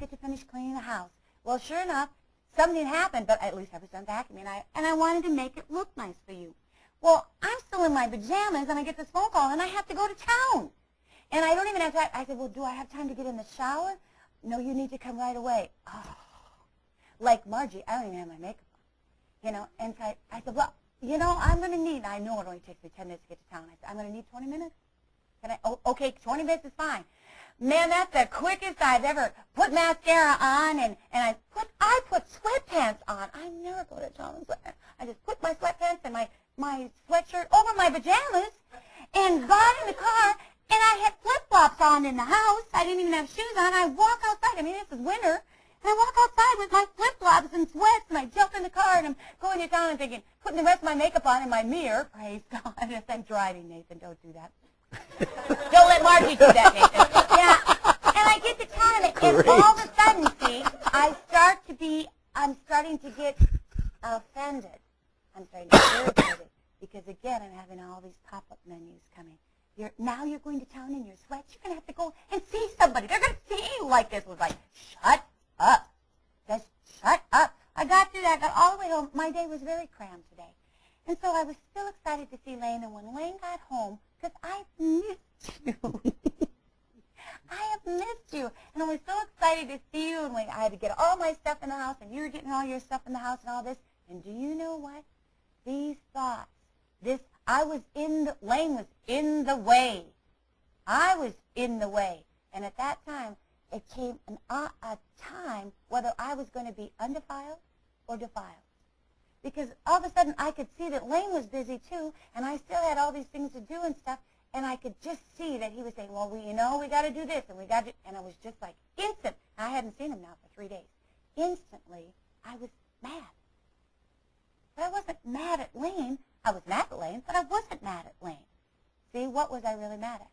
get to finish cleaning the house. Well, sure enough, something happened, but at least I was done vacuuming, and I wanted to make it look nice for you. Well, I'm still in my pajamas, and I get this phone call, and I have to go to town. And I don't even have time. I said, well, do I have time to get in the shower? No, you need to come right away. Oh, like Margie, I don't even have my makeup on. You know, and so I said, well, you know, I'm going to need, I know it only takes me 10 minutes to get to town. I said, I'm going to need 20 minutes. Can I? Oh, okay, 20 minutes is fine. Man, that's the quickest I've ever put mascara on, and I put sweatpants on. I never go to town in sweatpants. I just put my sweatpants and my sweatshirt over my pajamas and got in the car, and I had flip-flops on in the house. I didn't even have shoes on. I walk outside. I mean, this is winter. And I walk outside with my flip-flops and sweats, and I jump in the car, and I'm going to town and thinking, putting the rest of my makeup on in my mirror. Praise God. Yes, I'm driving, Nathan. Don't do that. Don't let Margie do that, Nathan. Yeah. And I get to town, and all of a sudden, see, I'm starting to get offended. I'm starting to get irritated because, again, I'm having all these pop-up menus coming. Now you're going to town in your sweats. You're going to have to go and see somebody. They're going to see you like this. Was like, shut up. Just shut up. I got through that. I got all the way home. My day was very crammed today. And so I was still excited to see Lane. And when Lane got home, because I've missed you. I have missed you. And I was so excited to see you. And I had to get all my stuff in the house. And you were getting all your stuff in the house and all this. And do you know what? These thoughts, Lane was in the way. I was in the way. And at that time, it came a time whether I was going to be undefiled or defiled. Because all of a sudden, I could see that Lane was busy too, and I still had all these things to do and stuff, and I could just see that he was saying, well, we got to do this, and we got to, and I was just like, instant. I hadn't seen him now for 3 days. Instantly, I was mad. But I wasn't mad at Lane. I was mad at Lane, but I wasn't mad at Lane. See, what was I really mad at?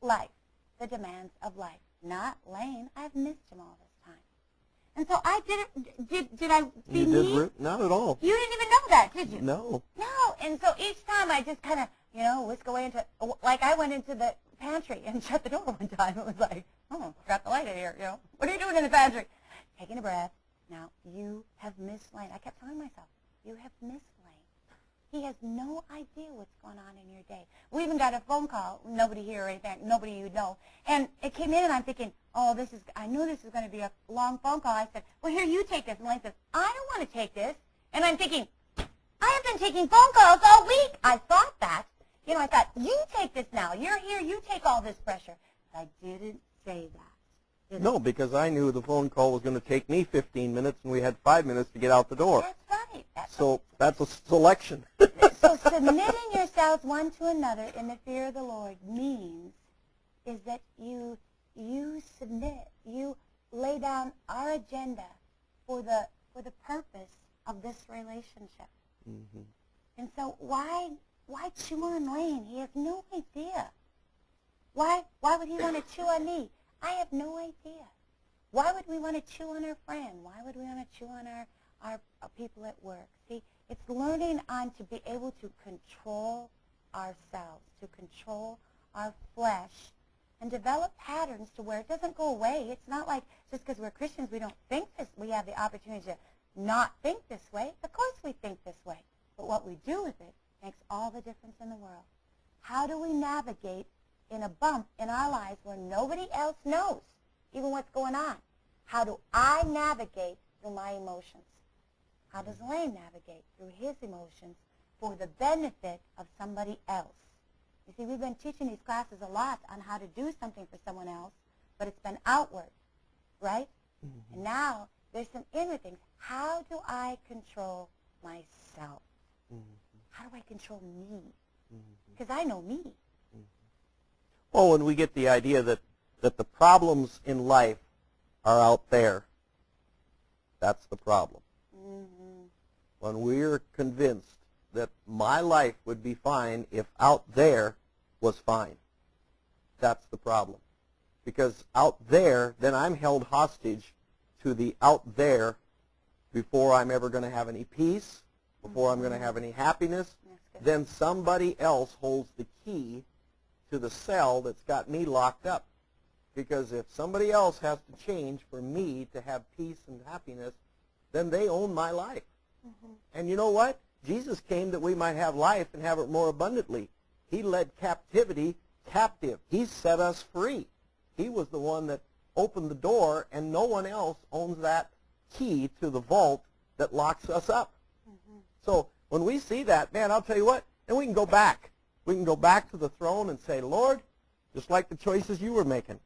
Life, the demands of life. Not Lane. I've missed him all this time. And so I did I be mean? Not at all. You didn't even know that, did you? No. No. And so each time I just kind of, whisk away into, like I went into the pantry and shut the door one time. It was like, oh, forgot the light in here, What are you doing in the pantry? Taking a breath. Now, you have missed Lane. I kept telling myself, you have missed Lane. He has no idea what's going on in your day. We even got a phone call, nobody here or anything, nobody you know. And it came in, and I'm thinking, oh, I knew this was going to be a long phone call. I said, well, here, you take this. And Lane says, I don't want to take this. And I'm thinking, I have been taking phone calls all week. I thought that. I thought, you take this now. You're here. You take all this pressure. But I didn't say that. No, because I knew the phone call was going to take me 15 minutes, and we had 5 minutes to get out the door. That's right. That's a selection. So submitting yourselves one to another in the fear of the Lord means is that you submit, you lay down our agenda for the purpose of this relationship. Mm-hmm. And so why chew on Lane? He has no idea. Why would he want to chew on me? I have no idea. Why would we want to chew on our friend? Why would we want to chew on our people at work? See, it's learning on to be able to control ourselves, to control our flesh, and develop patterns to where it doesn't go away. It's not like just because we're Christians we don't think this. We have the opportunity to not think this way. Of course we think this way. But what we do with it makes all the difference in the world. How do we navigate in a bump in our lives where nobody else knows even what's going on? How do I navigate through my emotions? How does Lane navigate through his emotions for the benefit of somebody else? You see, we've been teaching these classes a lot on how to do something for someone else, but it's been outward, right? Mm-hmm. And now there's some inward things. How do I control myself? Mm-hmm. How do I control me? Because I know me. Well, when we get the idea that the problems in life are out there, that's the problem. Mm-hmm. When we're convinced that my life would be fine if out there was fine, that's the problem. Because out there, then I'm held hostage to the out there before I'm ever going to have any peace, before I'm going to have any happiness. Then somebody else holds the key to the cell that's got me locked up. Because if somebody else has to change for me to have peace and happiness, then they own my life. And you know what? Jesus came that we might have life and have it more abundantly. He led captivity captive. He set us free. He was the one that opened the door, and no one else owns that key to the vault that locks us up. So when we see that, man, I'll tell you what, then we can go back. We can go back to the throne and say, Lord, just like the choices you were making,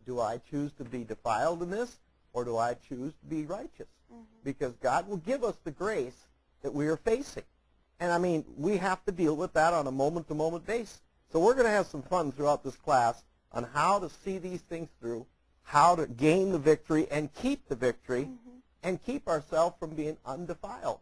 do I choose to be defiled in this, or do I choose to be righteous? Because God will give us the grace that we are facing. And, I mean, we have to deal with that on a moment-to-moment basis. So we're going to have some fun throughout this class on how to see these things through, how to gain the victory and keep the victory, and keep ourselves from being undefiled.